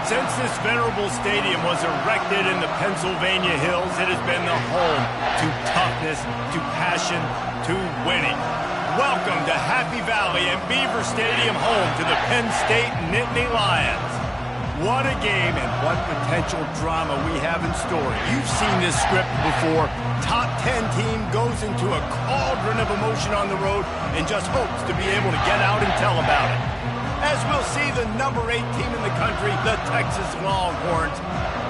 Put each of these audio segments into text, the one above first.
Since this venerable stadium was erected in the Pennsylvania hills, it has been the home to toughness, to passion, to winning. Welcome to Happy Valley and Beaver Stadium, home to the Penn State Nittany Lions. What a game and what potential drama we have in store. You've seen this script before. Top 10 team goes into a cauldron of emotion on the road and just hopes to be able to get out and tell about it. As we'll see the number 8 team in the country, the Texas Longhorns,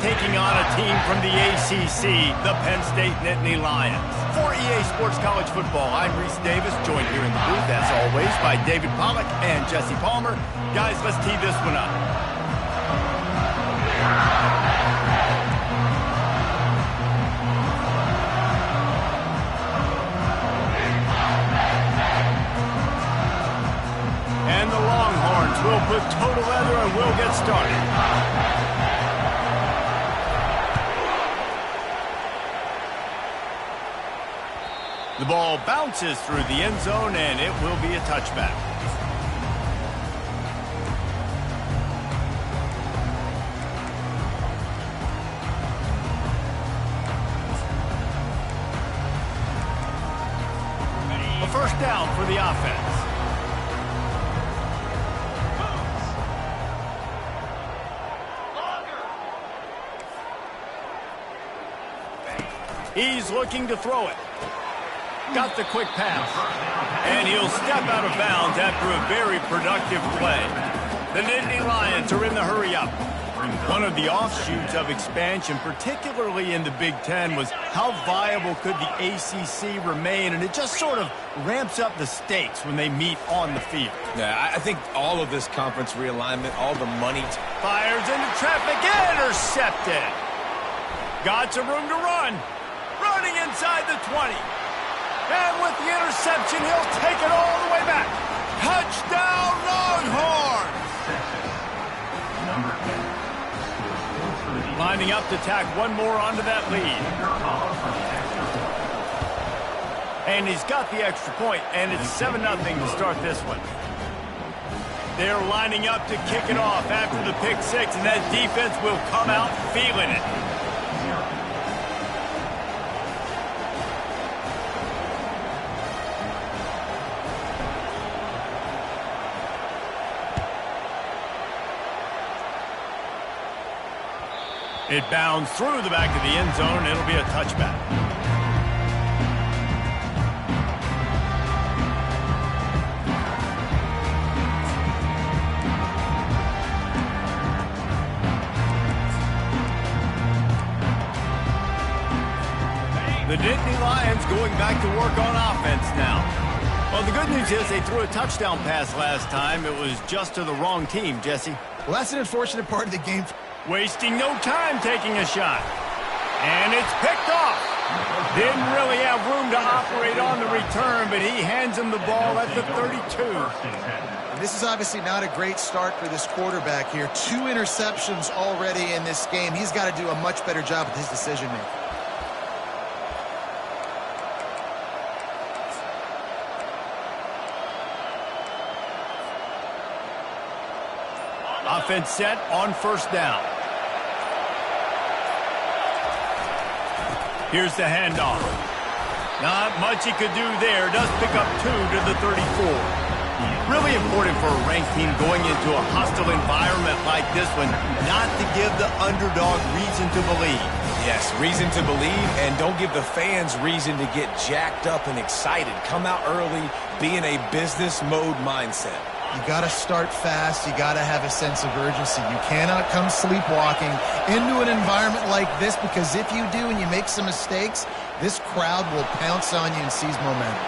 taking on a team from the ACC, the Penn State Nittany Lions. For EA Sports College Football, I'm Reese Davis, joined here in the booth, as always, by David Pollack and Jesse Palmer. Guys, let's tee this one up. And the Longhorns will put total leather and we'll get started. The ball bounces through the end zone and it will be a touchback. A first down for the offense. He's looking to throw it. Got the quick pass. And he'll step out of bounds after a very productive play. The Nittany Lions are in the hurry-up. One of the offshoots of expansion, particularly in the Big Ten, was how viable could the ACC remain, and it just sort of ramps up the stakes when they meet on the field. Yeah, I think all of this conference realignment, all the money... Fires into traffic, intercepted. Got some room to run. Running inside the 20. And with the interception, he'll take it all the way back. Touchdown, Longhorns! Lining up to tack one more onto that lead. And he's got the extra point, and it's 7-0 to start this one. They're lining up to kick it off after the pick six, and that defense will come out feeling it. It bounds through the back of the end zone, and it'll be a touchback. The Nittany Lions going back to work on offense now. Well, the good news is they threw a touchdown pass last time. It was just to the wrong team, Jesse. Well, that's an unfortunate part of the game. Wasting no time taking a shot. And it's picked off. Didn't really have room to operate on the return, but he hands him the ball at the 32. And this is obviously not a great start for this quarterback here. 2 interceptions already in this game. He's got to do a much better job with his decision-making. Offense set on first down. Here's the handoff. Not much he could do there. Does pick up 2 to the 34. Really important for a ranked team going into a hostile environment like this one, not to give the underdog reason to believe. Yes, reason to believe, and don't give the fans reason to get jacked up and excited. Come out early, be in a business mode mindset. You got to start fast. You got to have a sense of urgency. You cannot come sleepwalking into an environment like this, because if you do and you make some mistakes, this crowd will pounce on you and seize momentum.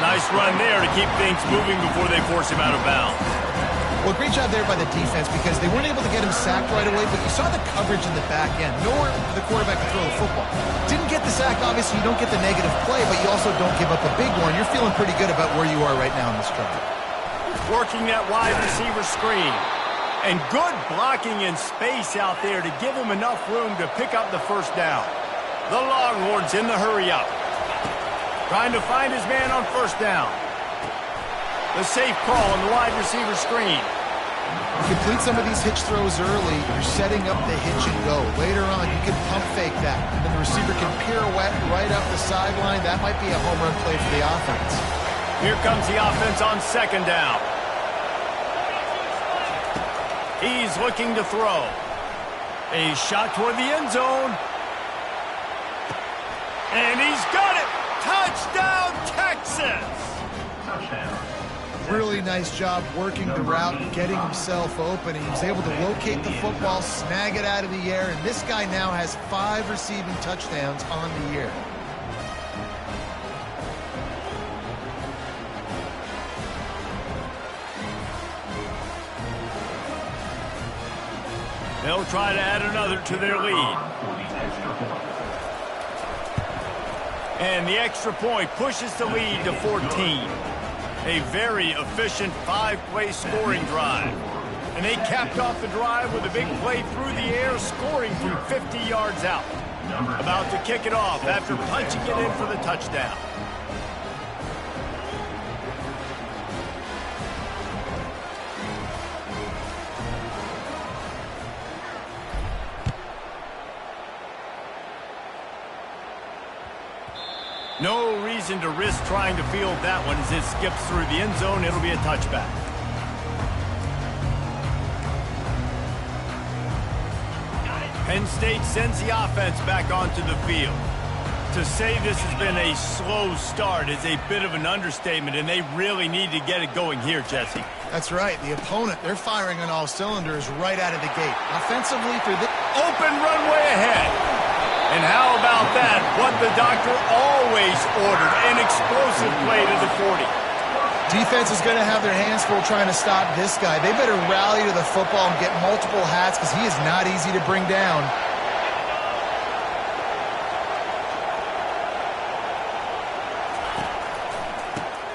Nice run there to keep things moving before they force him out of bounds. Well, great job there by the defense, because they weren't able to get him sacked right away, but you saw the coverage in the back end. Nowhere for the quarterback to throw the football. Didn't get the sack, obviously. You don't get the negative play, but you also don't give up a big one. You're feeling pretty good about where you are right now in this drive. Working that wide receiver screen. And good blocking in space out there to give him enough room to pick up the first down. The Longhorns in the hurry-up. Trying to find his man on first down. The safe call on the wide receiver screen. You complete some of these hitch throws early, you're setting up the hitch and go. Later on, you can pump fake that, and the receiver can pirouette right up the sideline. That might be a home run play for the offense. Here comes the offense on second down. He's looking to throw. A shot toward the end zone. And he's got it! Touchdown, Texas! Really nice job working the route, getting himself open. He was able to locate the football, snag it out of the air, and this guy now has 5 receiving touchdowns on the year. They'll try to add another to their lead. And the extra point pushes the lead to 14. A very efficient 5-play scoring drive. And they capped off the drive with a big play through the air, scoring from 50 yards out. About to kick it off after punching it in for the touchdown. No reason to risk trying to field that one as it skips through the end zone. It'll be a touchback. Penn State sends the offense back onto the field. To say this has been a slow start is a bit of an understatement, and they really need to get it going here, Jesse. That's right. The opponent, they're firing on all cylinders right out of the gate. Offensively, through the open runway ahead. And how about that? What the doctor always ordered, an explosive play to the 40. Defense is going to have their hands full trying to stop this guy. They better rally to the football and get multiple hats because he is not easy to bring down.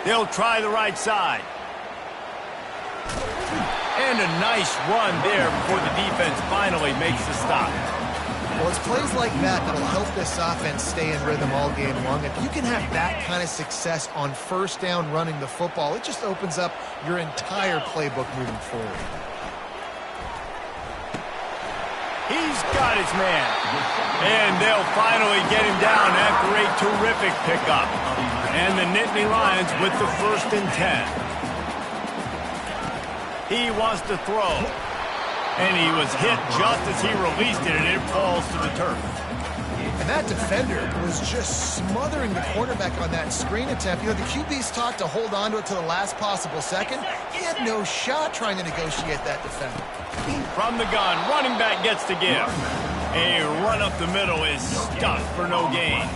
They'll try the right side. And a nice run there before the defense finally makes the stop. Well, it's plays like that that'll help this offense stay in rhythm all game long. If you can have that kind of success on first down running the football, it just opens up your entire playbook moving forward. He's got his man. And they'll finally get him down after a terrific pickup. And the Nittany Lions with the 1st and 10. He wants to throw. And he was hit just as he released it, and it falls to the turf. And that defender was just smothering the quarterback on that screen attempt. You know, the QB's talked to hold on to it to the last possible second. He had no shot trying to negotiate that defender. From the gun, running back gets to give. A run up the middle is stuffed for no gain.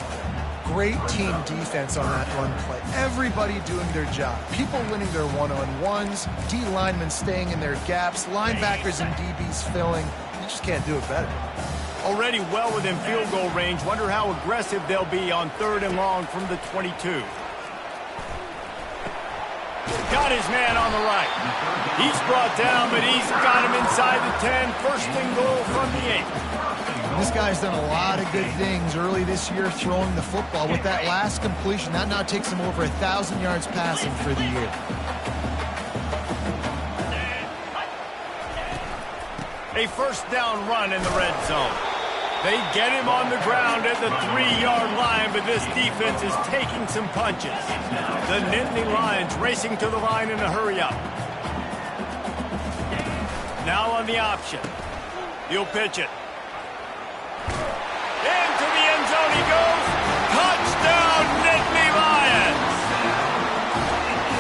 Great team defense on that run play. Everybody doing their job. People winning their one-on-ones, D linemen staying in their gaps, linebackers and DBs filling. You just can't do it better. Already well within field goal range. Wonder how aggressive they'll be on 3rd and long from the 22. Got his man on the right. He's brought down, but he's got him inside the 10. 1st and goal from the 8. This guy's done a lot of good things early this year throwing the football. With that last completion, that now takes him over 1,000 yards passing for the year. A 1st down run in the red zone. They get him on the ground at the 3-yard line, but this defense is taking some punches. The Nittany Lions racing to the line in a hurry-up. Now on the option. He'll pitch it. Into the end zone he goes. Touchdown, Nittany Lions!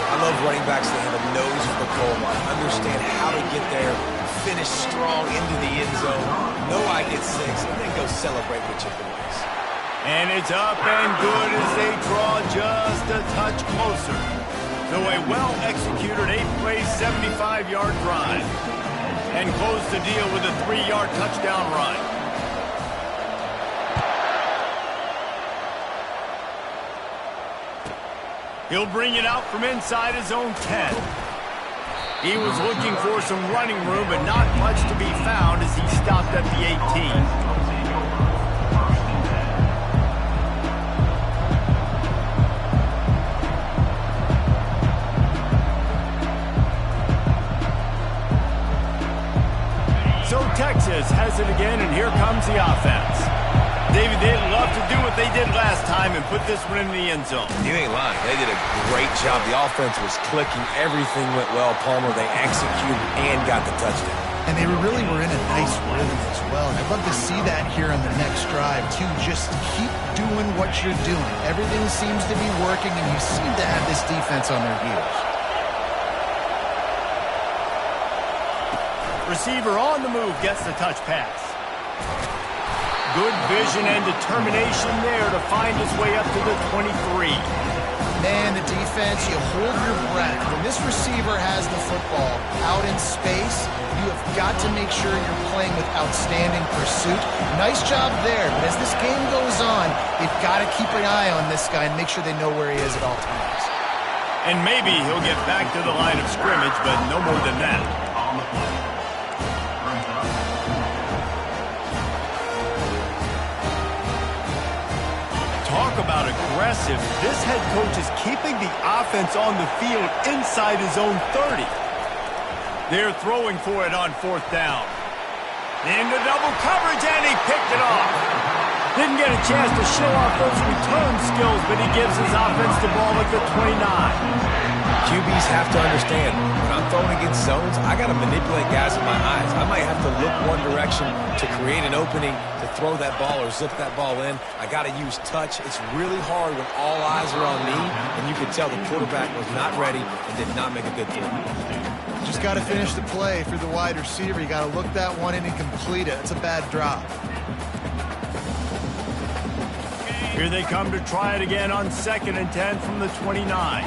I love running backs that have a nose for the goal line, understand how to get there, finish strong into the end zone, know I get 6, and then go celebrate with your boys. And it's up and good as they draw just a touch closer. So a well-executed 8-play, 75-yard drive. And close the deal with a 3-yard touchdown run. He'll bring it out from inside his own 10. He was looking for some running room, but not much to be found as he stopped at the 18. Texas has it again, and here comes the offense. David, they'd love to do what they did last time and put this one in the end zone. You ain't lying. They did a great job. The offense was clicking. Everything went well. Palmer, they executed and got the touchdown. And they really were in a nice rhythm as well. And I'd love to see that here on the next drive, too. Just keep doing what you're doing. Everything seems to be working, and you seem to have this defense on their heels. Receiver on the move gets the touch pass. Good vision and determination there to find his way up to the 23. Man, the defense, you hold your breath. When this receiver has the football out in space, you have got to make sure you're playing with outstanding pursuit. Nice job there, but as this game goes on, you've got to keep an eye on this guy and make sure they know where he is at all times. And maybe he'll get back to the line of scrimmage, but no more than that. Talk about aggressive. This head coach is keeping the offense on the field inside his own 30. They're throwing for it on 4th down. Into double coverage, and he picked it off. Didn't get a chance to show off those return skills, but he gives his offense the ball at the 29. QBs have to understand, when I'm throwing against zones, I got to manipulate guys with my eyes. I might have to look one direction to create an opening to throw that ball or zip that ball in. I got to use touch. It's really hard when all eyes are on me, and you can tell the quarterback was not ready and did not make a good throw. Just got to finish the play for the wide receiver. You got to look that one in and complete it. It's a bad drop. Here they come to try it again on 2nd and 10 from the 29.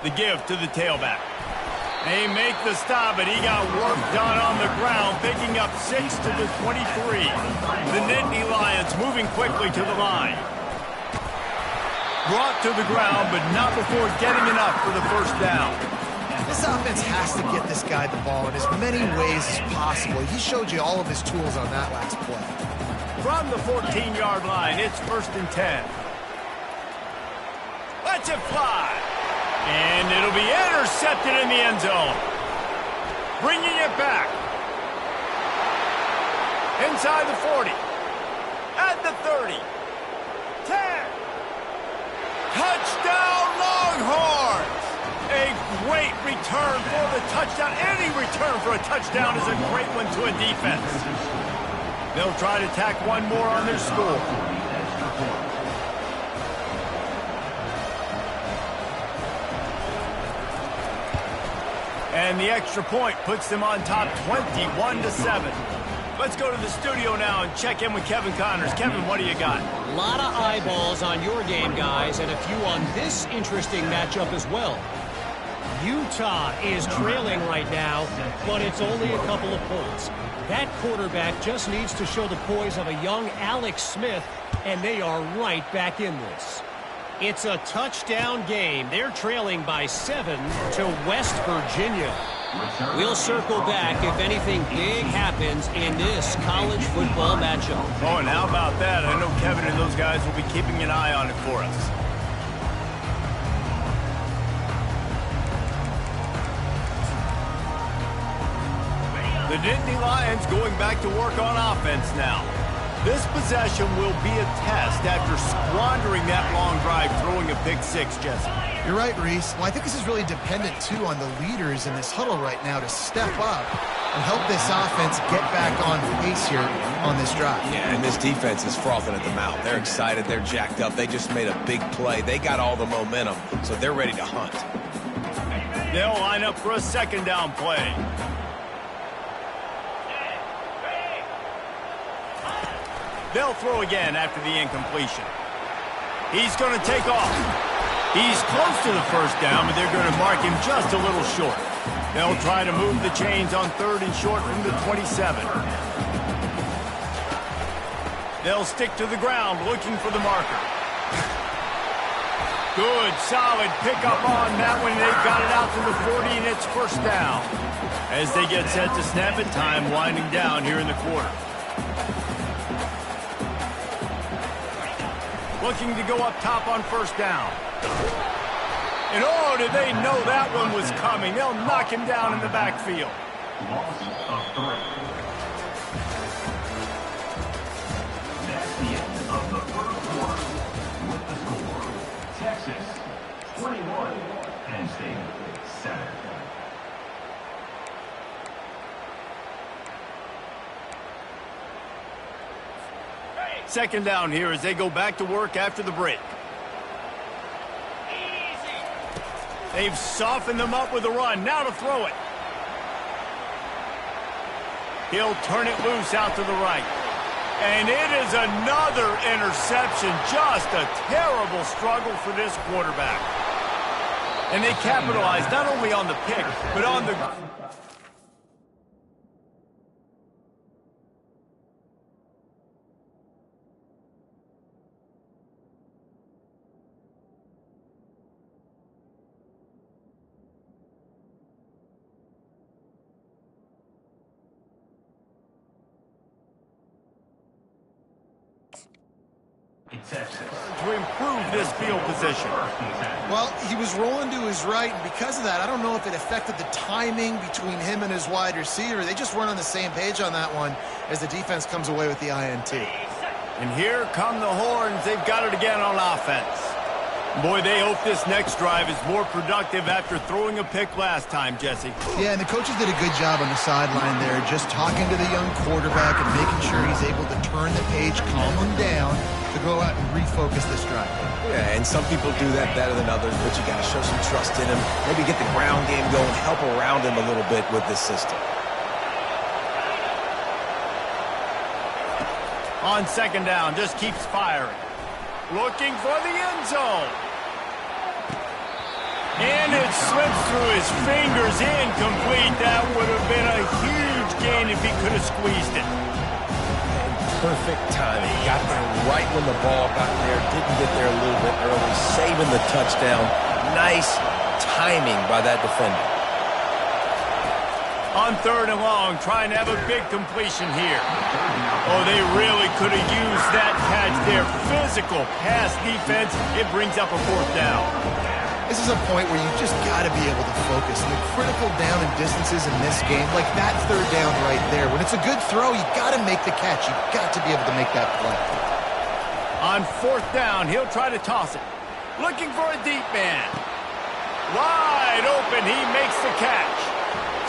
The give to the tailback. They make the stop, but he got work done on the ground, picking up 6 to the 23. The Nittany Lions moving quickly to the line. Brought to the ground, but not before getting enough for the 1st down. This offense has to get this guy the ball in as many ways as possible. He showed you all of his tools on that last play. From the 14-yard line, it's 1st and 10. Let's it fly. And it'll be intercepted in the end zone. Bringing it back. Inside the 40. At the 30. 10. Touchdown Longhorns! A great return for the touchdown. Any return for a touchdown is a great one to a defense. They'll try to tack one more on their score. And the extra point puts them on top 21-7. Let's go to the studio now and check in with Kevin Connors. Kevin, what do you got? A lot of eyeballs on your game, guys, and a few on this interesting matchup as well. Utah is trailing right now, but it's only a couple of points. That quarterback just needs to show the poise of a young Alex Smith, and they are right back in this. It's a touchdown game. They're trailing by 7 to West Virginia. We'll circle back if anything big happens in this college football matchup. Oh, and how about that? I know Kevin and those guys will be keeping an eye on it for us. The Nittany Lions going back to work on offense now. This possession will be a test after squandering that long drive, throwing a pick 6, Jesse. You're right, Reese. Well, I think this is really dependent, too, on the leaders in this huddle right now to step up and help this offense get back on pace here on this drive. Yeah, and this defense is frothing at the mouth. They're excited. They're jacked up. They just made a big play. They got all the momentum, so they're ready to hunt. They'll line up for a 2nd down play. They'll throw again after the incompletion. He's going to take off. He's close to the 1st down, but they're going to mark him just a little short. They'll try to move the chains on 3rd and short from the 27. They'll stick to the ground looking for the marker. Good, solid pickup on that one. They've got it out to the 40, and it's 1st down. As they get set to snap it, time winding down here in the quarter. Looking to go up top on 1st down. And oh, did they know that one was coming. They'll knock him down in the backfield. Loss of 3. That's the end of the first quarter. With the score, Texas 21, Penn State 7. Second down here as they go back to work after the break. They've softened them up with a run. Now to throw it. He'll turn it loose out to the right. And it is another interception. Just a terrible struggle for this quarterback. And they capitalized not only on the pick, but on the... to improve this field position. Well, he was rolling to his right, and because of that, I don't know if it affected the timing between him and his wide receiver. They just weren't on the same page on that one as the defense comes away with the INT. And here come the horns. They've got it again on offense. Boy, they hope this next drive is more productive after throwing a pick last time, Jesse. Yeah, and the coaches did a good job on the sideline there, just talking to the young quarterback and making sure he's able to turn the page, calm him down, to go out and refocus this drive. Yeah, and some people do that better than others, but you got to show some trust in him, maybe get the ground game going, help around him a little bit with this system. On second down, just keeps firing. Looking for the end zone. And it slips through his fingers, incomplete. That would have been a huge gain if he could have squeezed it. Perfect timing. Got there right when the ball got there. Didn't get there a little bit early. Saving the touchdown. Nice timing by that defender. On third and long, trying to have a big completion here. Oh, they really could have used that catch there. Physical pass defense. It brings up a fourth down. This is a point where you just got to be able to focus. And the critical down and distances in this game, like that third down right there, when it's a good throw, you got to make the catch. You got to be able to make that play. On fourth down, he'll try to toss it. Looking for a deep man. Wide open, he makes the catch.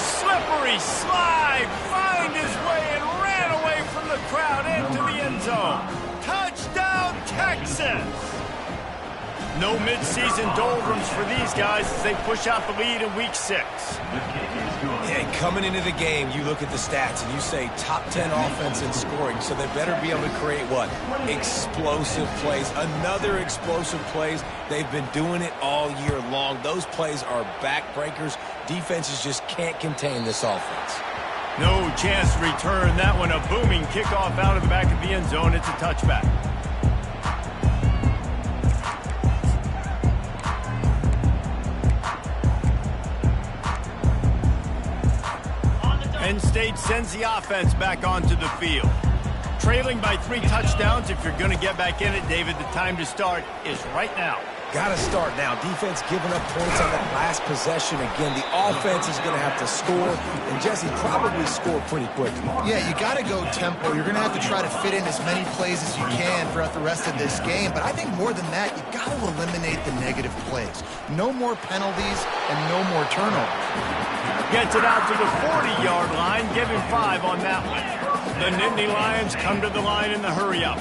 Slippery slide, find his way and ran away from the crowd into the end zone. Touchdown, Texas! No midseason doldrums for these guys as they push out the lead in Week 6. Yeah, coming into the game, you look at the stats and you say top 10 offense in scoring, so they better be able to create what? Explosive plays. Another explosive plays. They've been doing it all year long. Those plays are backbreakers. Defenses just can't contain this offense. No chance to return that one. A booming kickoff out of the back of the end zone. It's a touchback. Penn State sends the offense back onto the field. Trailing by 3 touchdowns. If you're going to get back in it, David, the time to start is right now. Got to start now. Defense giving up points on that last possession. Again, the offense is going to have to score, and Jesse probably score pretty quick tomorrow. Yeah, you got to go tempo. You're going to have to try to fit in as many plays as you can throughout the rest of this game. But I think more than that, you've got to eliminate the negative plays. No more penalties and no more turnovers. Gets it out to the 40-yard line. Give him 5 on that one. The Nittany Lions come to the line in the hurry-up.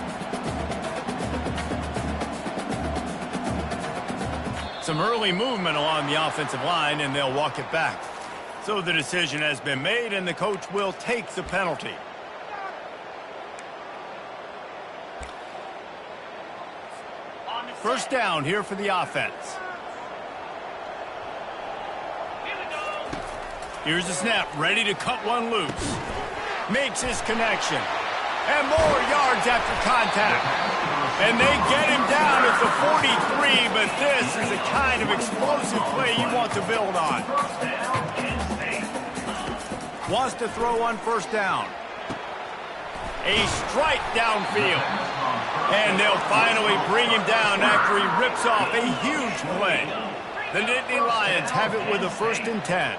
Some early movement along the offensive line, and they'll walk it back. So the decision has been made, and the coach will take the penalty. First down here for the offense. Here's the snap, ready to cut one loose. Makes his connection. And more yards after contact. And they get him down at the 43, but this is the kind of explosive play you want to build on. Wants to throw on first down. A strike downfield. And they'll finally bring him down after he rips off a huge play. The Dynasty Lions have it with a 1st and 10.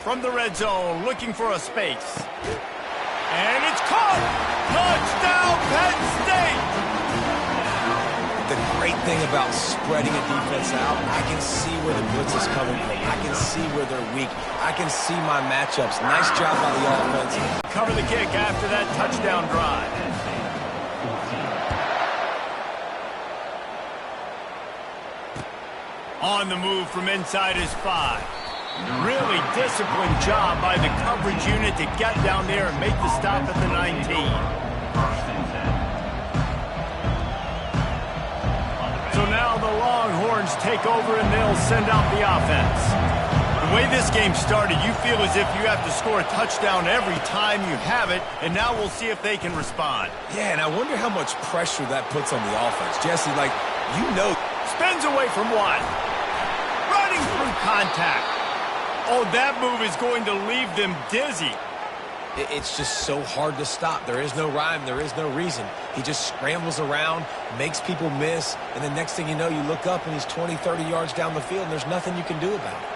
From the red zone, looking for a space. And it's caught! Touchdown, Penn State! The great thing about spreading a defense out, I can see where the blitz is coming from. I can see where they're weak. I can see my matchups. Nice job by the offense. Cover the kick after that touchdown drive. On the move from inside his 5. Really disciplined job by the coverage unit to get down there and make the stop at the 19. So now the Longhorns take over and they'll send out the offense. The way this game started, you feel as if you have to score a touchdown every time you have it, and now we'll see if they can respond. Yeah, and I wonder how much pressure that puts on the offense. Jesse, like, you know. Spins away from one. Running through contact. Oh, that move is going to leave them dizzy. It's just so hard to stop. There is no rhyme. There is no reason. He just scrambles around, makes people miss, and the next thing you know, you look up and he's 20, 30 yards down the field, and there's nothing you can do about it.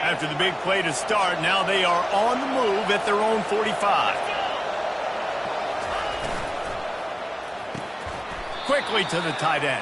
After the big play to start, now they are on the move at their own 45. Quickly to the tight end.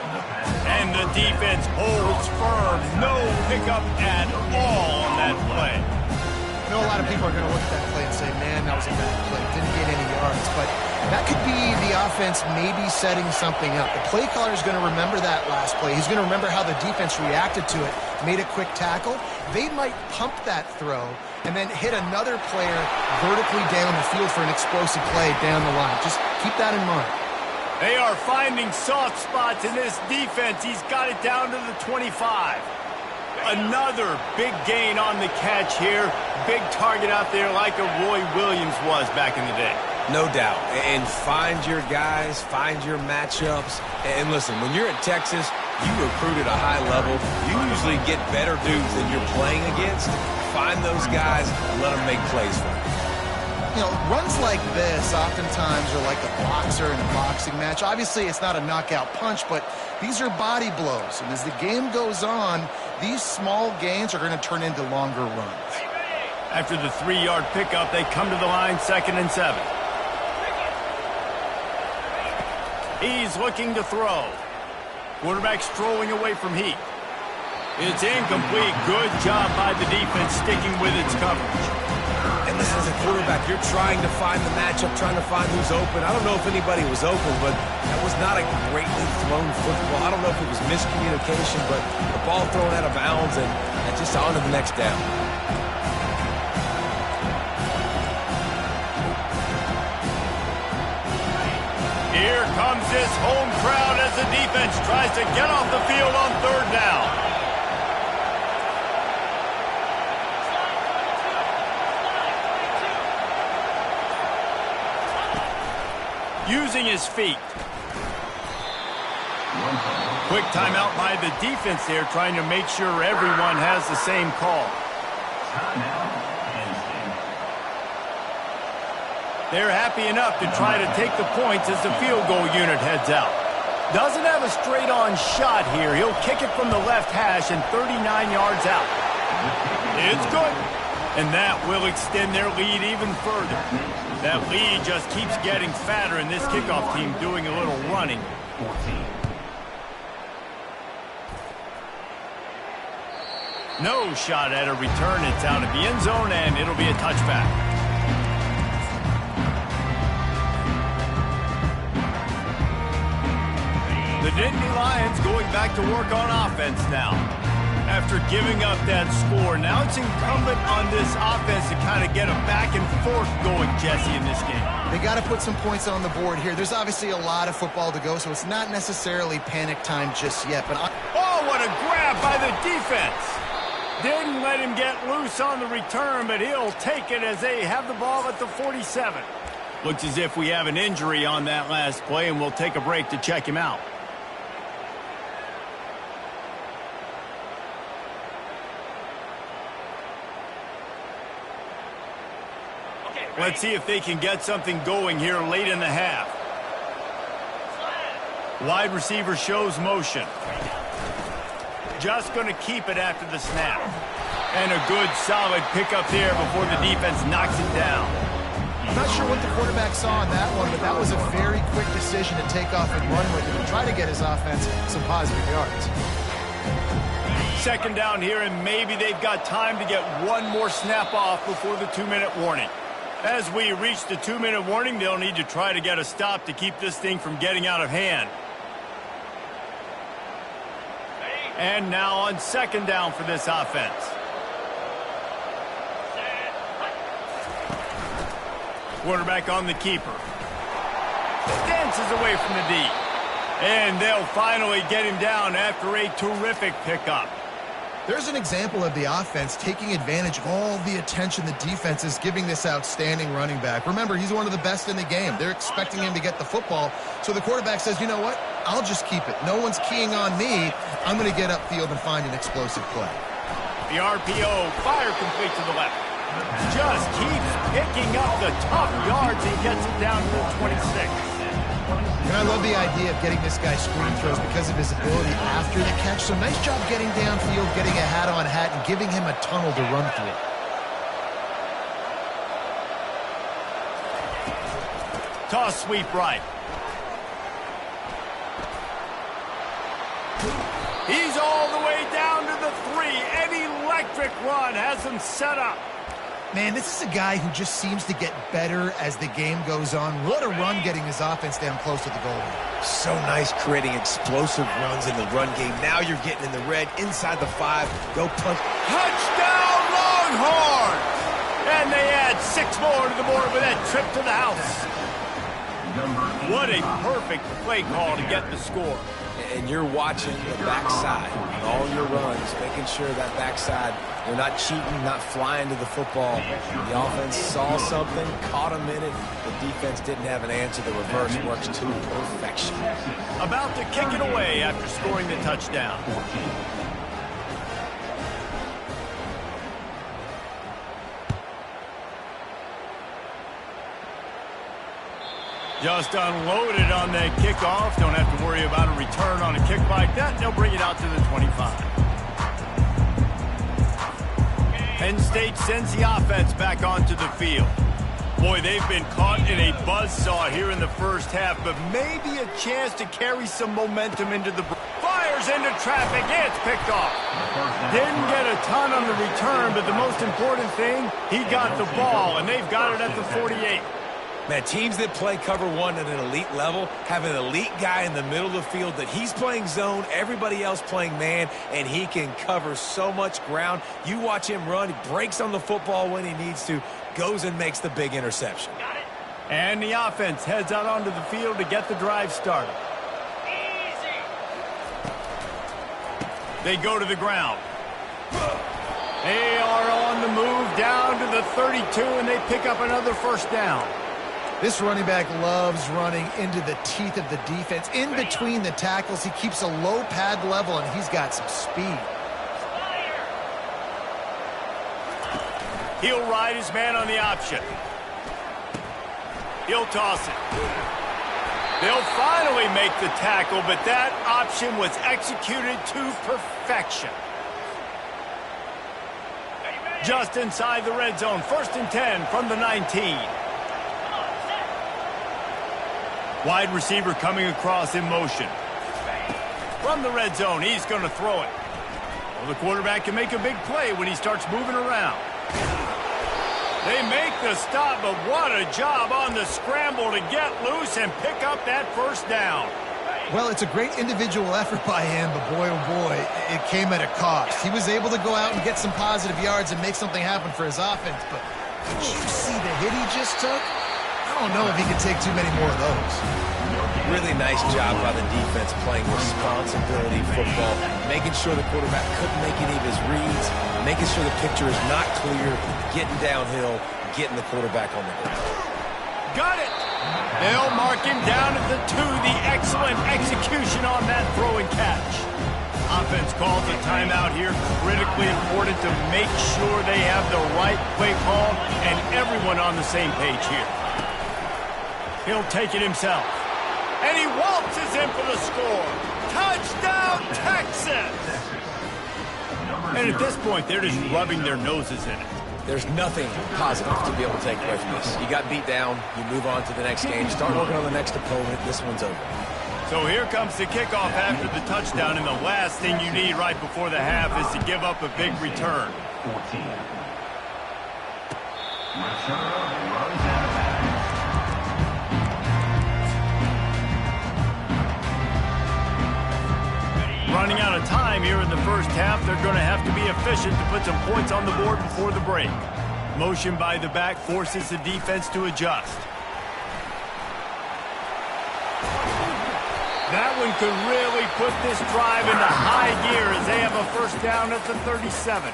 And the defense holds firm. No pickup at all on that play. I know a lot of people are going to look at that play and say, man, that was a bad play. Didn't get any yards. But that could be the offense maybe setting something up. The play caller is going to remember that last play. He's going to remember how the defense reacted to it, made a quick tackle. They might pump that throw and then hit another player vertically down the field for an explosive play down the line. Just keep that in mind. They are finding soft spots in this defense. He's got it down to the 25. Another big gain on the catch here. Big target out there like a Roy Williams was back in the day. No doubt. And find your guys, find your matchups. And listen, when you're at Texas, you recruit at a high level. You usually get better dudes than you're playing against. Find those guys and let them make plays for you. You know, runs like this oftentimes are like a boxer in a boxing match. Obviously, it's not a knockout punch, but these are body blows. And as the game goes on, these small gains are going to turn into longer runs. After the 3-yard pickup, they come to the line 2nd and 7. He's looking to throw. Quarterback strolling away from Heat. It's incomplete. Good job by the defense sticking with its coverage. And listen, as a quarterback, you're trying to find the matchup, trying to find who's open. I don't know if anybody was open, but that was not a greatly thrown football. I don't know if it was miscommunication, but the ball thrown out of bounds and just on to the next down. Here comes this home crowd as the defense tries to get off the field on 3rd down. Using his feet. Quick timeout by the defense there, trying to make sure everyone has the same call. They're happy enough to try to take the points as the field goal unit heads out. Doesn't have a straight-on shot here. He'll kick it from the left hash and 39 yards out. It's good. And that will extend their lead even further. That lead just keeps getting fatter, and this kickoff team doing a little running. No shot at a return. It's out of the end zone, and it'll be a touchback. The Dynasty Lions going back to work on offense now. After giving up that score, now it's incumbent on this offense to kind of get a back and forth going, Jesse, in this game. They got to put some points on the board here. There's obviously a lot of football to go, so it's not necessarily panic time just yet. But oh, what a grab by the defense. Didn't let him get loose on the return, but he'll take it as they have the ball at the 47. Looks as if we have an injury on that last play, and we'll take a break to check him out. Let's see if they can get something going here late in the half. Wide receiver shows motion. Just going to keep it after the snap. And a good, solid pickup there before the defense knocks it down. I'm not sure what the quarterback saw on that one, but that was a very quick decision to take off and run with it and try to get his offense some positive yards. Second down here, and maybe they've got time to get one more snap off before the 2-minute warning. As we reach the 2-minute warning, they'll need to try to get a stop to keep this thing from getting out of hand. And now on second down for this offense. Quarterback on the keeper. Dances away from the D. And they'll finally get him down after a terrific pickup. There's an example of the offense taking advantage of all the attention the defense is giving this outstanding running back. Remember, he's one of the best in the game. They're expecting him to get the football. So the quarterback says, you know what? I'll just keep it. No one's keying on me. I'm going to get upfield and find an explosive play. The RPO, fire complete to the left. Just keeps picking up the tough yards and gets it down to the 26. And I love the idea of getting this guy screen throws because of his ability after the catch. So nice job getting downfield, getting a hat-on-hat, and giving him a tunnel to run through. Toss sweep right. He's all the way down to the 3. An electric run has him set up. Man, this is a guy who just seems to get better as the game goes on. What a run getting his offense down close to the goal line. So nice creating explosive runs in the run game. Now you're getting in the red, inside the 5. Go punch. Touchdown, Longhorns! And they add 6 more to the board with that trip to the house. What a perfect play call to get the score. And you're watching the backside on all your runs, making sure that backside, you're not cheating, not flying to the football. The offense saw something, caught him in it. The defense didn't have an answer. The reverse works to perfection. About to kick it away after scoring the touchdown. Just unloaded on that kickoff. Don't have to worry about a return on a kick like that. They'll bring it out to the 25. Penn State sends the offense back onto the field. Boy, they've been caught in a buzzsaw here in the first half, but maybe a chance to carry some momentum into the... Fires into traffic. It's picked off. Didn't get a ton on the return, but the most important thing, he got the ball, and they've got it at the 48. Man, teams that play cover 1 at an elite level have an elite guy in the middle of the field that he's playing zone, everybody else playing man, and he can cover so much ground. You watch him run, he breaks on the football when he needs to, goes and makes the big interception. And the offense heads out onto the field to get the drive started. Easy. They go to the ground. They are on the move down to the 32, and they pick up another first down. This running back loves running into the teeth of the defense. In between the tackles, he keeps a low pad level, and he's got some speed. He'll ride his man on the option. He'll toss it. They'll finally make the tackle, but that option was executed to perfection. Just inside the red zone, 1st and 10 from the 19. Wide receiver coming across in motion. From the red zone, he's going to throw it. Well, the quarterback can make a big play when he starts moving around. They make the stop, but what a job on the scramble to get loose and pick up that first down. Well, it's a great individual effort by him, but boy, oh boy, it came at a cost. He was able to go out and get some positive yards and make something happen for his offense, but did you see the hit he just took? I don't know if he can take too many more of those. Really nice job by the defense playing responsibility football, making sure the quarterback couldn't make any of his reads, making sure the picture is not clear, getting downhill, getting the quarterback on the ground. Got it! They'll mark him down at the 2. The excellent execution on that throw and catch. Offense calls a timeout here. Critically important to make sure they have the right play call and everyone on the same page here. He'll take it himself. And he waltzes in for the score. Touchdown, Texas! And at this point, they're just rubbing their noses in it. There's nothing positive to be able to take away from this. You got beat down, you move on to the next game, start working on the next opponent, this one's over. So here comes the kickoff after the touchdown, and the last thing you need right before the half is to give up a big return. 14. Return runs out of bounds. Running out of time here in the first half, they're going to have to be efficient to put some points on the board before the break. Motion by the back forces the defense to adjust. That one could really put this drive into high gear as they have a first down at the 37.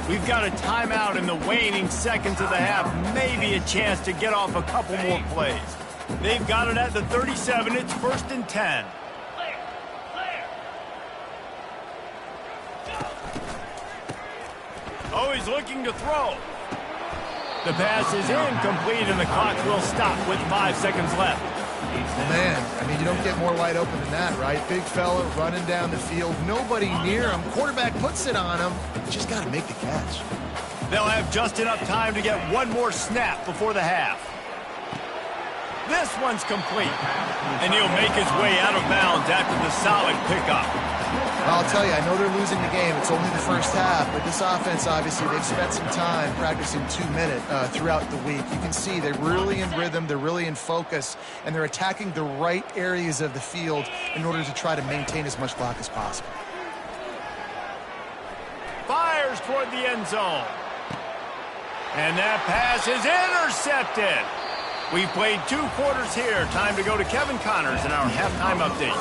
We've got a timeout in the waning seconds of the half, maybe a chance to get off a couple more plays. They've got it at the 37. It's 1st and 10. Oh, he's looking to throw. The pass is incomplete, and the clock will stop with 5 seconds left. Man, I mean, you don't get more wide open than that, right? Big fella running down the field, nobody near him. Quarterback puts it on him. Just got to make the catch. They'll have just enough time to get one more snap before the half. This one's complete, and he'll make his way out of bounds after the solid pickup. I'll tell you, I know they're losing the game. It's only the first half, but this offense, obviously, they've spent some time practicing 2 minutes throughout the week. You can see they're really in rhythm, they're really in focus, and they're attacking the right areas of the field in order to try to maintain as much clock as possible. Fires toward the end zone. And that pass is intercepted. We've played 2 quarters here. Time to go to Kevin Connors in our halftime update.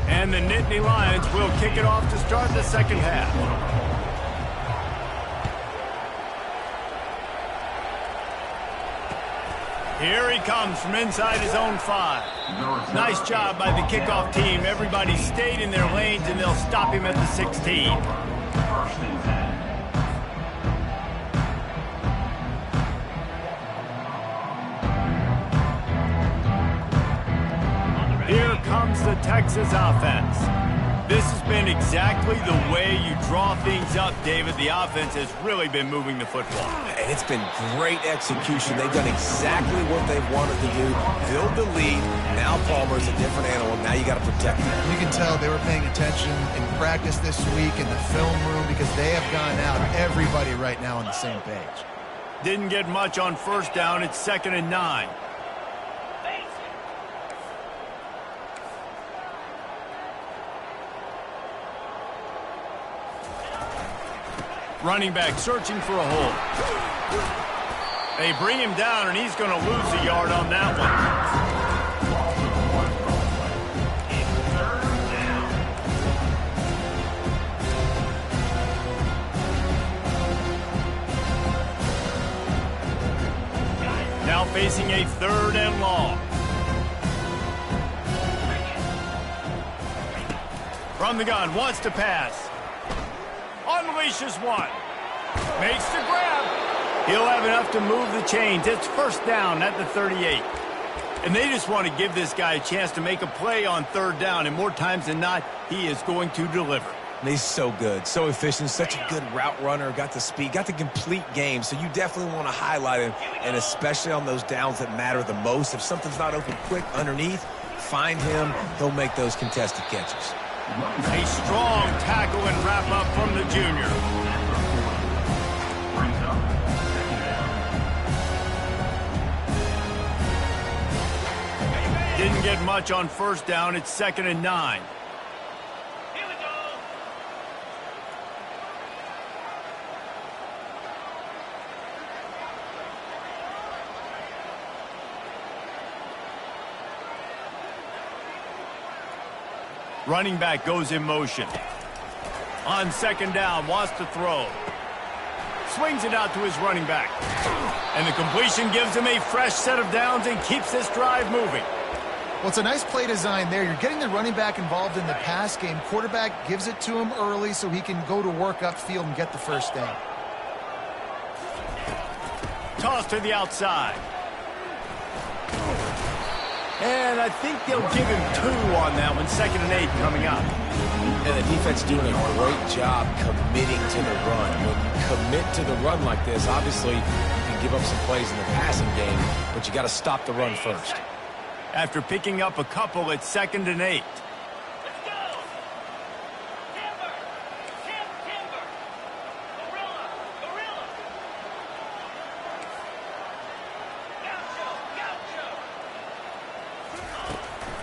And the Nittany Lions will kick it off to start the second half. Here he comes from inside his own 5. Nice job by the kickoff team. Everybody stayed in their lanes, and they'll stop him at the 16. 1st and 10. Here comes the Texas offense. This has been exactly the way you draw things up, David. The offense has really been moving the football. And it's been great execution. They've done exactly what they wanted to do. Build the lead. Now Palmer's a different animal. Now you got to protect him. You can tell they were paying attention in practice this week in the film room because they have gone out, everybody right now on the same page. Didn't get much on first down. It's 2nd and 9. Running back searching for a hole. They bring him down, and he's going to lose a yard on that one. Now facing a 3rd and long. From the gun, wants to pass. Unleashes one. Makes the grab. He'll have enough to move the chains. It's 1st down at the 38. And they just want to give this guy a chance to make a play on 3rd down. And more times than not, he is going to deliver. And he's so good, so efficient, such a good route runner, got the speed, got the complete game. So you definitely want to highlight him, and especially on those downs that matter the most. If something's not open quick underneath, find him. He'll make those contested catches. A strong tackle and wrap up from the junior. Brings up 2nd down. Didn't get much on first down. It's 2nd and 9. Running back goes in motion. On 2nd down, wants to throw. Swings it out to his running back. And the completion gives him a fresh set of downs and keeps this drive moving. Well, it's a nice play design there. You're getting the running back involved in the pass game. Quarterback gives it to him early so he can go to work upfield and get the 1st down. Toss to the outside. And I think they'll give him 2 on that one. 2nd and 8 coming up. And the defense doing a great job committing to the run. When you commit to the run like this, obviously you can give up some plays in the passing game, but you got to stop the run first. After picking up a couple, it's 2nd and 8.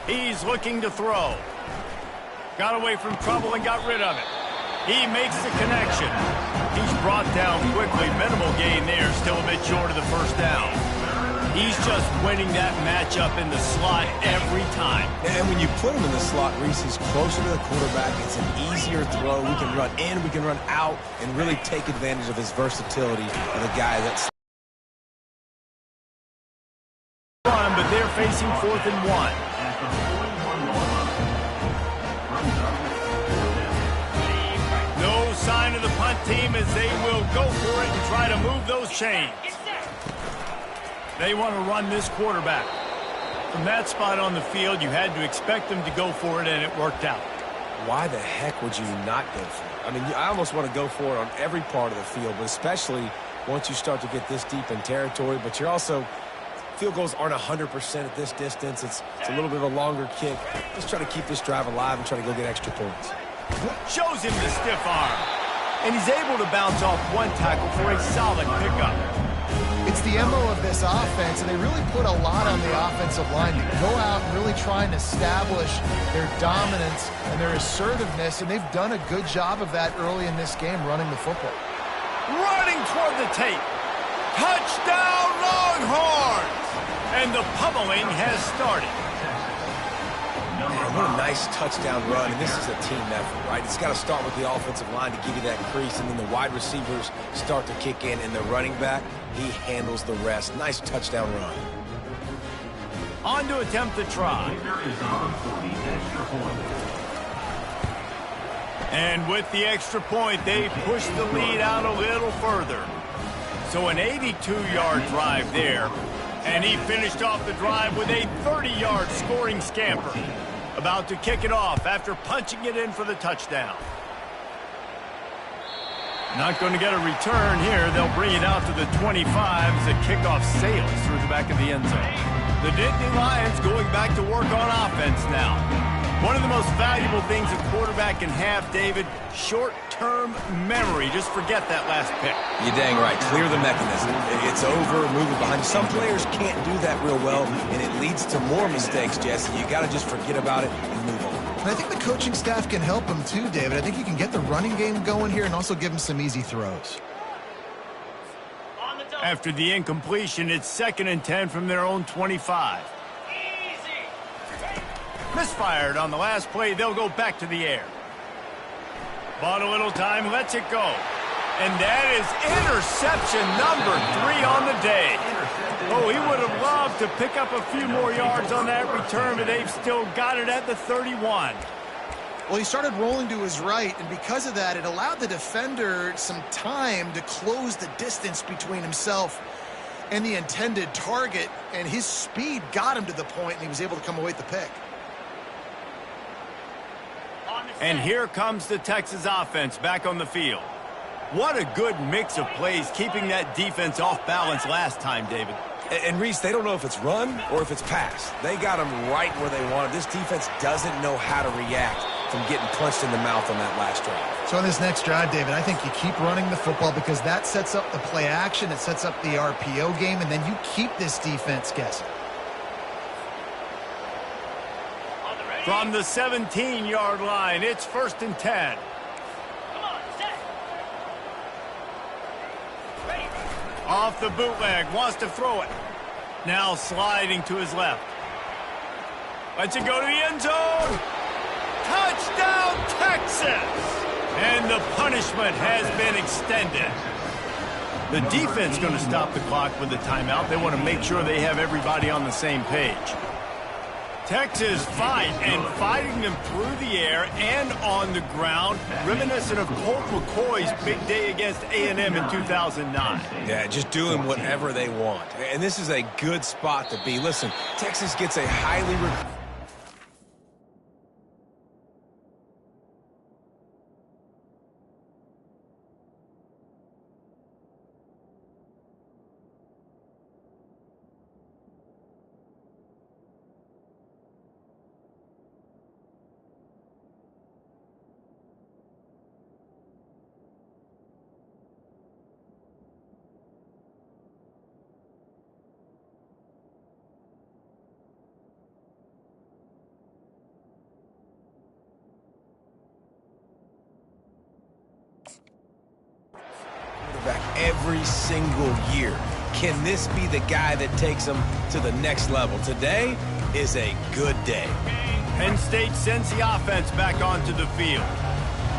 He's looking to throw. Got away from trouble and got rid of it. He makes the connection. He's brought down quickly. Minimal gain there. Still a bit short of the first down. He's just winning that matchup in the slot every time. And when you put him in the slot, Reese, he's closer to the quarterback. It's an easier throw. We can run in, we can run out, and really take advantage of his versatility of the guy that's... But they're facing 4th and 1. No sign of the punt team as they will go for it and try to move those chains. They want to run this quarterback. From that spot on the field, you had to expect them to go for it, and it worked out. Why the heck would you not go for it? I mean, I almost want to go for it on every part of the field, but especially once you start to get this deep in territory. But you're also... Field goals aren't 100% at this distance. It's a little bit of a longer kick. Let's try to keep this drive alive and try to go get extra points. Shows him the stiff arm. And he's able to bounce off one tackle for a solid pickup. It's the MO of this offense, and they really put a lot on the offensive line to go out and really try and establish their dominance and their assertiveness, and they've done a good job of that early in this game running the football. Running toward the tape. Touchdown, Longhorns! And the pummeling has started. Man, what a nice touchdown run, and this is a team effort, right? It's got to start with the offensive line to give you that crease, and then the wide receivers start to kick in, and the running back, he handles the rest. Nice touchdown run. On to attempt the try. And with the extra point, they push the lead out a little further. So an 82-yard drive there. And he finished off the drive with a 30-yard scoring scamper. About to kick it off after punching it in for the touchdown. Not going to get a return here. They'll bring it out to the 25 as the kickoff sails through the back of the end zone. The Nittany Lions going back to work on offense now. One of the most valuable things a quarterback can have, David, short-term memory. Just forget that last pick. You're dang right. Clear the mechanism. It's over, move it behind you. Some players can't do that real well, and it leads to more mistakes, Jesse. You got to just forget about it and move on. And I think the coaching staff can help him too, David. I think you can get the running game going here and also give him some easy throws. After the incompletion, it's 2nd and 10 from their own 25. Misfired on the last play. They'll go back to the air. Bought a little time, lets it go. And that is interception number 3 on the day. Oh, he would have loved to pick up a few more yards on that return, but they've still got it at the 31. Well, he started rolling to his right, and because of that, it allowed the defender some time to close the distance between himself and the intended target, and his speed got him to the point, and he was able to come away with the pick. And here comes the Texas offense back on the field. What a good mix of plays, keeping that defense off balance last time, David. And Reese, they don't know if it's run or if it's pass. They got them right where they want it. This defense doesn't know how to react from getting punched in the mouth on that last drive. So on this next drive, David, I think you keep running the football because that sets up the play action, it sets up the RPO game, and then you keep this defense guessing. From the 17-yard line, it's 1st and 10. Off the bootleg, wants to throw it. Now sliding to his left. Lets it go to the end zone. Touchdown, Texas! And the punishment has been extended. The defense going to stop the clock with the timeout. They want to make sure they have everybody on the same page. Texas fighting them through the air and on the ground, reminiscent of Colt McCoy's big day against A&M in 2009. Yeah, just doing whatever they want. And this is a good spot to be. Listen, Texas gets a highly back every single year. Can this be the guy that takes them to the next level? Today is a good day. Penn State sends the offense back onto the field.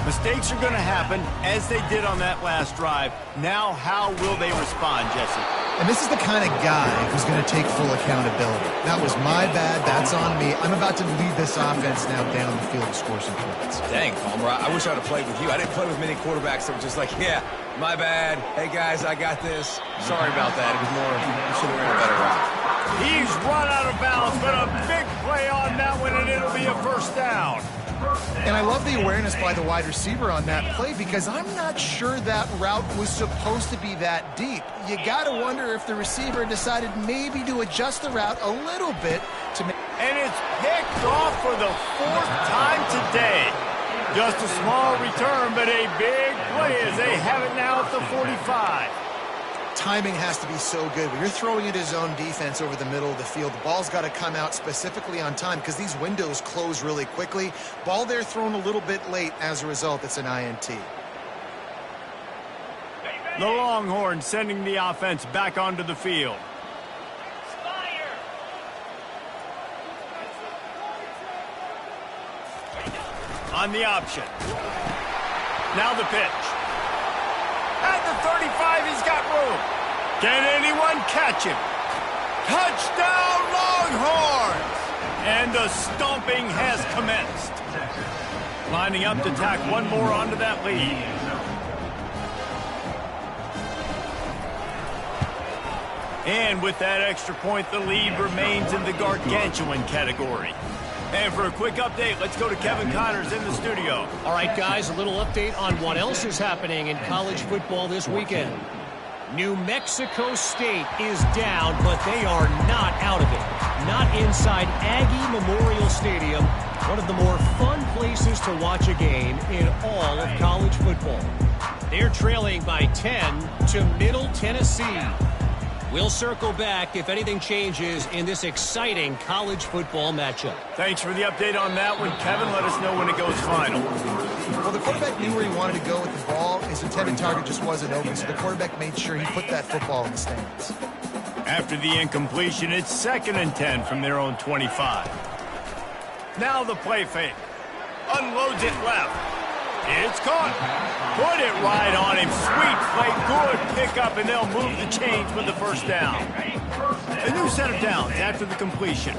Mistakes are going to happen, as they did on that last drive. Now, how will they respond, Jesse? And this is the kind of guy who's going to take full accountability. That was my bad. That's on me. I'm about to lead this offense now down the field to score some points. Dang, Palmer, I wish I'd have played with you. I didn't play with many quarterbacks that were just like, yeah, my bad. Hey, guys, I got this. Sorry about that. It was more, you should have ran a better route. He's run out of bounds, but a big play on that one, and it'll be a first down. And I love the awareness by the wide receiver on that play because I'm not sure that route was supposed to be that deep. You got to wonder if the receiver decided maybe to adjust the route a little bit to make... And it's picked off for the fourth time today. Just a small return, but a big play as they have it now at the 45. Timing has to be so good. When you're throwing at his own defense over the middle of the field, the ball's got to come out specifically on time because these windows close really quickly. Ball there thrown a little bit late. As a result, it's an INT. The Longhorns sending the offense back onto the field. On the option. Now the pitch. At the 35, he's got room. Can anyone catch him? Touchdown, Longhorns! And the stomping has commenced. Lining up to tack one more onto that lead. And with that extra point, the lead remains in the gargantuan category. And for a quick update, let's go to Kevin Connors in the studio. All right, guys, a little update on what else is happening in college football this weekend. New Mexico State is down, but they are not out of it. Not inside Aggie Memorial Stadium, one of the more fun places to watch a game in all of college football. They're trailing by 10 to Middle Tennessee. We'll circle back if anything changes in this exciting college football matchup. Thanks for the update on that one, Kevin. Let us know when it goes final. Well, the quarterback knew where he wanted to go with the ball. His intended target just wasn't open, so the quarterback made sure he put that football in the stands. After the incompletion, it's 2nd and 10 from their own 25. Now the play fake. Unloads it left. It's caught. Put it right on him. Sweet play. Good pickup, and they'll move the chains with the first down. A new set of downs after the completion.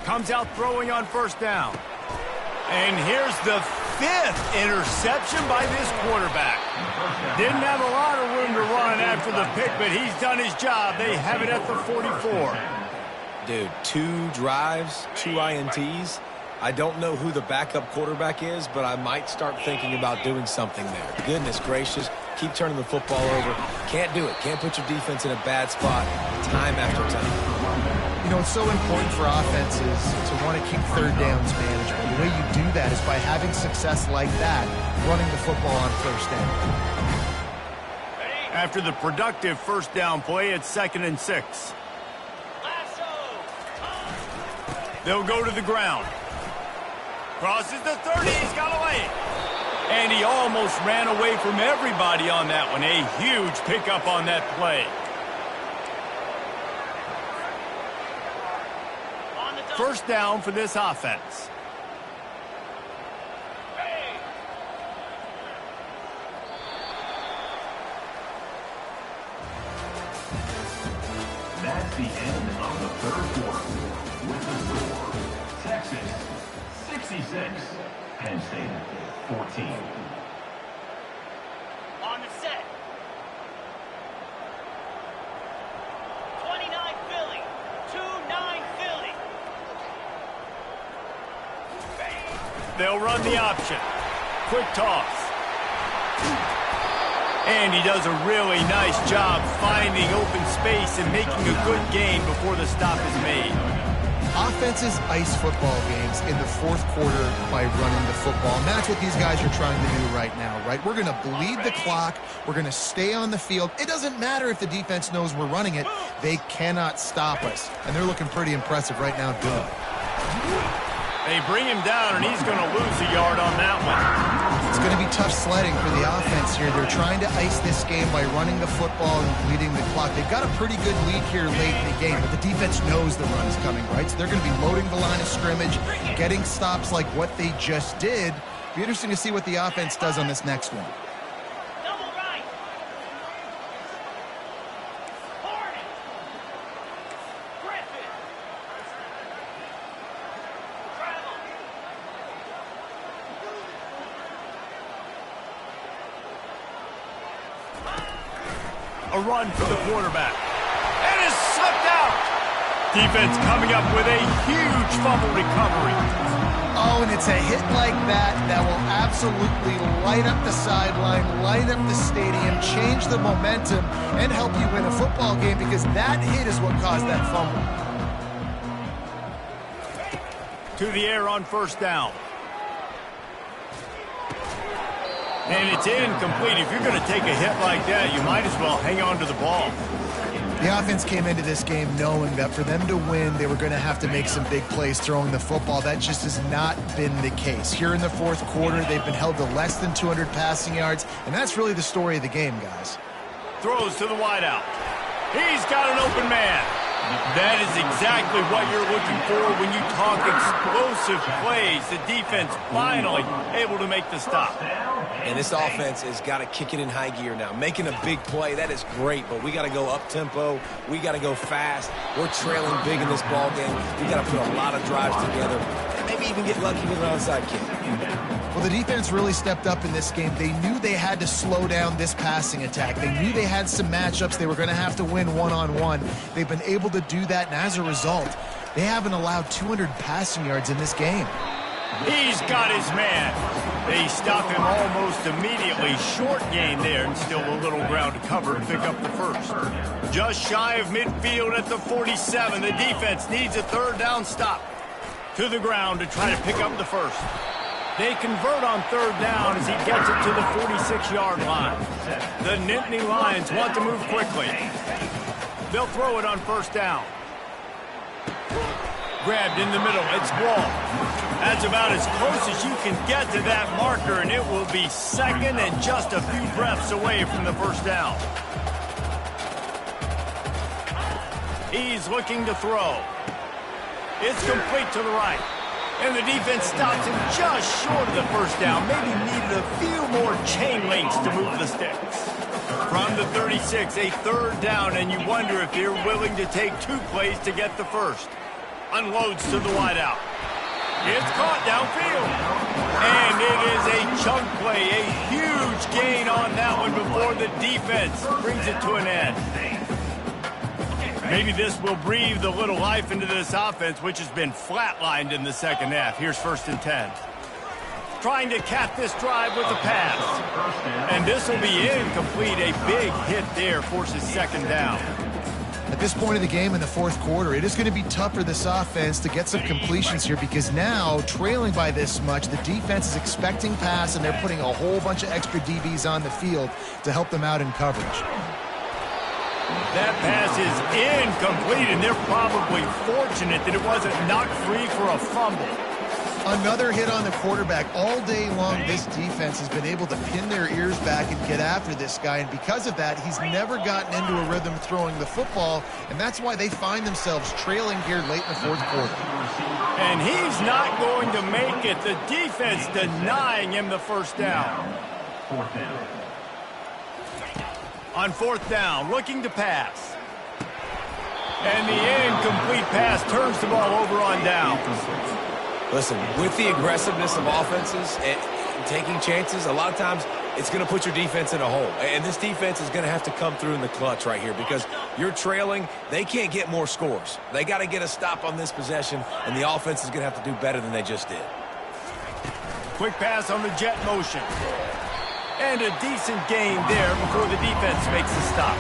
Comes out throwing on first down. And here's the 5th interception by this quarterback. Didn't have a lot of room to run after the pick, but he's done his job. They have it at the 44. Dude, 2 drives, 2 INTs. I don't know who the backup quarterback is, but I might start thinking about doing something there. Goodness gracious, keep turning the football over. Can't do it. Can't put your defense in a bad spot time after time. You know, it's so important for offenses to want to keep third downs manageable. The way you do that is by having success like that, running the football on first down. After the productive first down play, it's 2nd and 6. They'll go to the ground. Crosses the 30, he's got away. And he almost ran away from everybody on that one. A huge pickup on that play. First down for this offense. That's the end of of the third quarter with the score, Texas 66, Penn State 14. On the set. 29 Philly. 2-9 Philly. They'll run the option. Quick toss. And he does a really nice job finding open space and making a good gain before the stop is made. Offenses ice football games in the fourth quarter by running the football. And that's what these guys are trying to do right now, right? We're going to bleed the clock. We're going to stay on the field. It doesn't matter if the defense knows we're running it. They cannot stop us. And they're looking pretty impressive right now doing it. They bring him down, and he's going to lose a yard on that one. It's going to be tough sledding for the offense here. They're trying to ice this game by running the football and bleeding the clock. They've got a pretty good lead here late in the game, but the defense knows the run is coming, right? So they're going to be loading the line of scrimmage, getting stops like what they just did. Be interesting to see what the offense does on this next one. Double right. Hornet. Griffin. Travel. A run for the quarterback. And is slipped out. Defense coming up with a huge fumble recovery. Oh, and it's a hit like that that will absolutely light up the sideline, light up the stadium, change the momentum, and help you win a football game because that hit is what caused that fumble. To the air on first down. And it's incomplete. If you're going to take a hit like that, you might as well hang on to the ball. The offense came into this game knowing that for them to win, they were going to have to make some big plays throwing the football. That just has not been the case. Here in the fourth quarter, they've been held to less than 200 passing yards, and that's really the story of the game, guys. Throws to the wideout. He's got an open man. That is exactly what you're looking for when you talk explosive plays. The defense finally able to make the stop. And this offense has got to kick it in high gear now. Making a big play, that is great, but we got to go up-tempo. We got to go fast. We're trailing big in this ball game. We got to put a lot of drives together and maybe even get lucky with an onside kick. Well, the defense really stepped up in this game. They knew they had to slow down this passing attack. They knew they had some matchups they were going to have to win one-on-one. They've been able to do that, and as a result, they haven't allowed 200 passing yards in this game. He's got his man. They stop him almost immediately. Short gain there, and still a little ground to cover and pick up the first. Just shy of midfield at the 47. The defense needs a third down stop. To the ground to try to pick up the first. They convert on third down as he gets it to the 46-yard line. The Nittany Lions want to move quickly. They'll throw it on first down. Grabbed in the middle. It's Wall. That's about as close as you can get to that marker, and it will be second and just a few breaths away from the first down. He's looking to throw. It's complete to the right. And the defense stops him just short of the first down. Maybe needed a few more chain links to move the sticks. From the 36, a third down, and you wonder if they're willing to take two plays to get the first. Unloads to the wideout. It's caught downfield. And it is a chunk play, a huge gain on that one before the defense brings it to an end. Maybe this will breathe a little life into this offense, which has been flatlined in the second half. Here's 1st and 10. Trying to cap this drive with a pass. And this will be incomplete. A big hit there forces second down. At this point of the game in the fourth quarter, it is going to be tough for this offense to get some completions here because now, trailing by this much, the defense is expecting pass, and they're putting a whole bunch of extra DBs on the field to help them out in coverage. That pass is incomplete, and they're probably fortunate that it wasn't knocked free for a fumble. Another hit on the quarterback. All day long, this defense has been able to pin their ears back and get after this guy, and because of that, he's never gotten into a rhythm throwing the football, and that's why they find themselves trailing here late in the fourth quarter. And he's not going to make it. The defense denying him the first down. Fourth down. On fourth down, looking to pass. And the incomplete pass turns the ball over on down. Listen, with the aggressiveness of offenses and taking chances, a lot of times it's going to put your defense in a hole. And this defense is going to have to come through in the clutch right here because you're trailing. They can't get more scores. They got to get a stop on this possession, and the offense is going to have to do better than they just did. Quick pass on the jet motion. And a decent gain there before the defense makes the stop.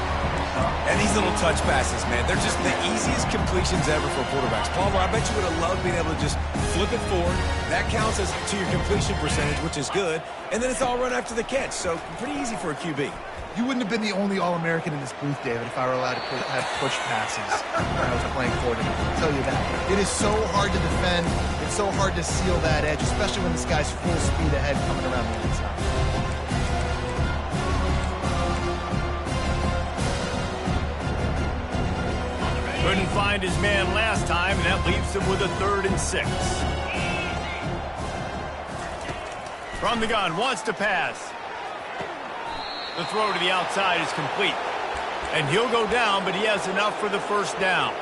And these little touch passes, man, they're just the easiest completions ever for quarterbacks. Palmer, I bet you would have loved being able to just flip it forward. That counts as to your completion percentage, which is good. And then it's all run after the catch, so pretty easy for a QB. You wouldn't have been the only All-American in this booth, David, if I were allowed to have push passes when I was playing quarterback. I'll tell you that. It is so hard to defend. It's so hard to seal that edge, especially when this guy's full speed ahead coming around the inside. Couldn't find his man last time, and that leaves him with a 3rd and 6. From the gun, wants to pass. The throw to the outside is complete. And he'll go down, but he has enough for the first down.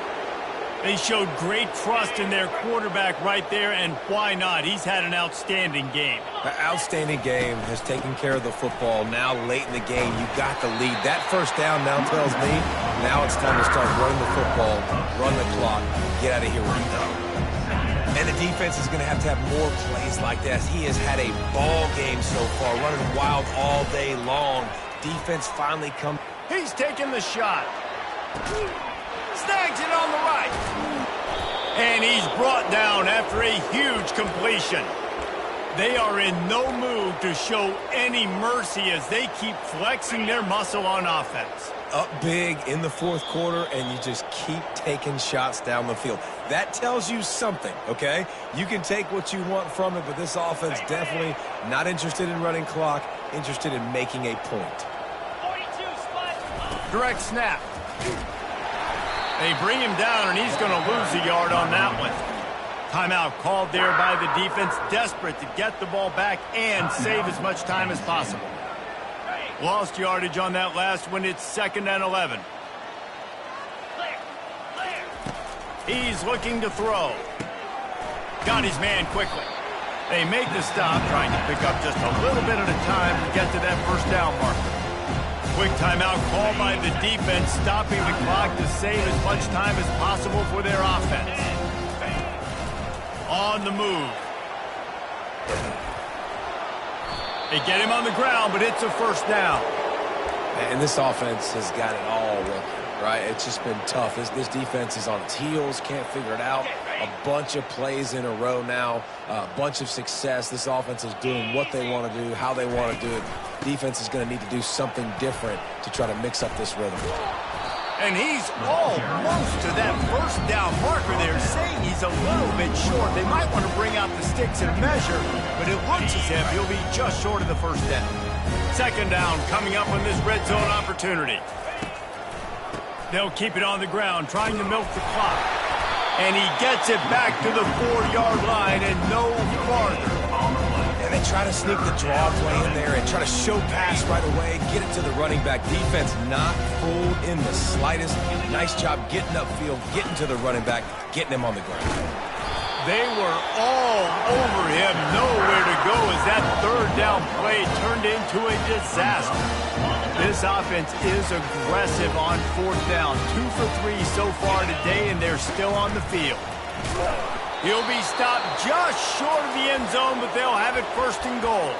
They showed great trust in their quarterback right there, and why not? He's had an outstanding game. An outstanding game, has taken care of the football. Now late in the game, you got the lead. That first down now tells me now it's time to start running the football, run the clock, get out of here with it. And the defense is going to have more plays like that. He has had a ball game so far, running wild all day long. Defense finally come. He's taking the shot. Snags it on the right. And he's brought down after a huge completion. They are in no mood to show any mercy as they keep flexing their muscle on offense. Up big in the 4th quarter, and you just keep taking shots down the field. That tells you something, okay? You can take what you want from it, but this offense definitely not interested in running clock, interested in making a point. 42 spot. Direct snap. They bring him down, and he's going to lose a yard on that one. Timeout called there by the defense, desperate to get the ball back and save as much time as possible. Lost yardage on that last one. It's 2nd and 11. He's looking to throw. Got his man quickly. They make the stop, trying to pick up just a little bit at a time to get to that first down marker. Quick timeout called by the defense, stopping the clock to save as much time as possible for their offense. On the move. They get him on the ground, but it's a first down. And this offense has got it all working, right? It's just been tough. This defense is on its heels, can't figure it out. A bunch of plays in a row now, a bunch of success. This offense is doing what they want to do, how they want to do it. Defense is going to need to do something different to try to mix up this rhythm. And he's almost to that first down marker there, saying he's a little bit short. They might want to bring out the sticks and measure, but it looks as if he'll be just short of the first down. 2nd down coming up on this red zone opportunity. They'll keep it on the ground, trying to milk the clock. And he gets it back to the 4-yard line and no farther. And they try to sneak the draw play in there and try to show pass right away, get it to the running back. Defense not fooled in the slightest. Nice job getting upfield, getting to the running back, getting him on the ground. They were all over him, nowhere to go as that 3rd down play turned into a disaster. This offense is aggressive on 4th down. 2 for 3 so far today, and they're still on the field. He'll be stopped just short of the end zone, but they'll have it 1st and goal.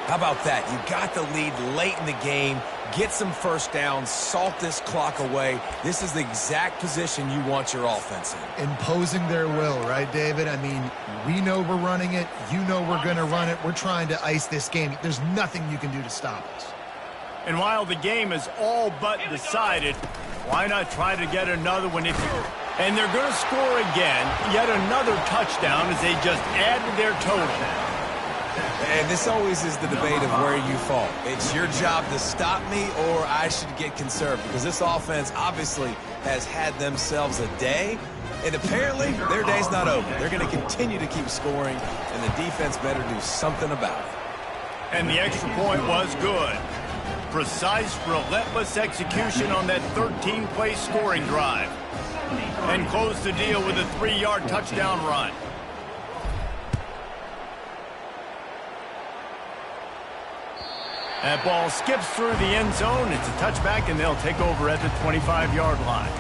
How about that? You got the lead late in the game. Get some first downs, salt this clock away. This is the exact position you want your offense in. Imposing their will, right, David? I mean, we know we're running it. You know we're going to run it. We're trying to ice this game. There's nothing you can do to stop us. And while the game is all but decided, why not try to get another one if you... And they're going to score again, yet another touchdown as they just add to their total. And this always is the debate of where you fall. It's your job to stop me or I should get conserved, because this offense obviously has had themselves a day, and apparently their day's not over. They're going to continue to keep scoring, and the defense better do something about it. And the extra point was good. Precise, relentless execution on that 13-play scoring drive. and close the deal with a 3-yard touchdown run. That ball skips through the end zone. It's a touchback, and they'll take over at the 25-yard line.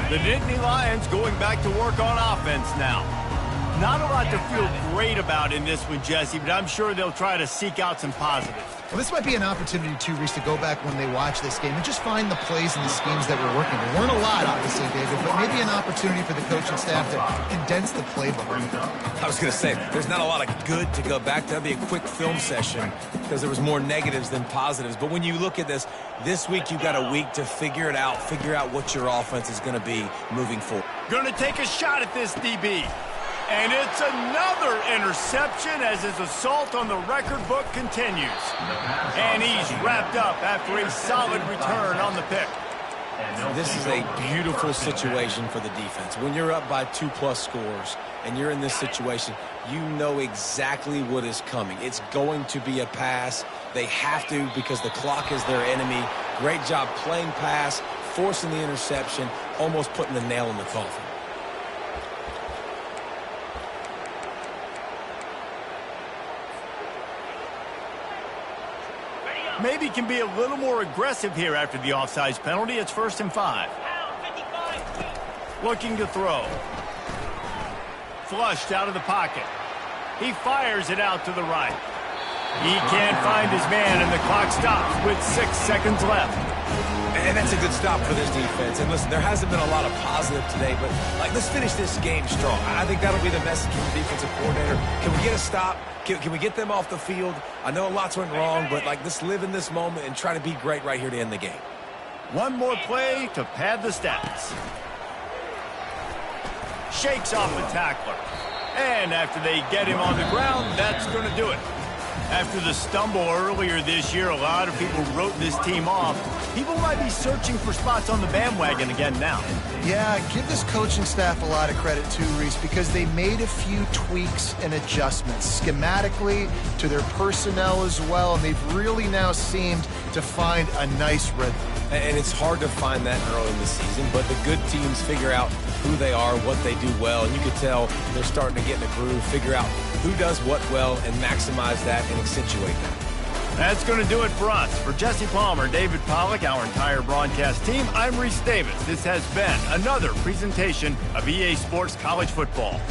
The Nittany Lions going back to work on offense now. Not a lot to feel great about in this one, Jesse, but I'm sure they'll try to seek out some positives. Well, this might be an opportunity, too, Reese, to go back when they watch this game and just find the plays and the schemes that were working. There weren't a lot, obviously, David, but maybe an opportunity for the coaching staff to condense the playbook. I was going to say, there's not a lot of good to go back to. That'd be a quick film session because there was more negatives than positives. But when you look at this week you've got a week to figure it out, figure out what your offense is going to be moving forward. Going to take a shot at this DB. And it's another interception as his assault on the record book continues. And he's wrapped up after a solid return on the pick. This is a beautiful situation for the defense. When you're up by 2+ scores and you're in this situation, you know exactly what is coming. It's going to be a pass. They have to because the clock is their enemy. Great job playing pass, forcing the interception, almost putting the nail in the coffin. Maybe can be a little more aggressive here after the offsides penalty. It's 1st and 5. Looking to throw. Flushed out of the pocket. He fires it out to the right. He can't find his man, and the clock stops with 6 seconds left. And that's a good stop for this defense. And listen, there hasn't been a lot of positive today, but let's finish this game strong. I think that'll be the message from the defensive coordinator. Can we get a stop? Can we get them off the field? I know lots went wrong, but let's live in this moment and try to be great right here to end the game. One more play to pad the stats. Shakes off the tackler. And after they get him on the ground, that's going to do it. After the stumble earlier this year, a lot of people wrote this team off. People might be searching for spots on the bandwagon again now. Yeah, give this coaching staff a lot of credit too, Reese, because they made a few tweaks and adjustments schematically to their personnel as well, and they've really now seemed to find a nice rhythm. And it's hard to find that early in the season, but the good teams figure out who they are, what they do well, and you can tell they're starting to get in a groove, figure out who does what well, and maximize that and accentuate that. That's going to do it for us. For Jesse Palmer, David Pollack, our entire broadcast team, I'm Reese Davis. This has been another presentation of EA Sports College Football.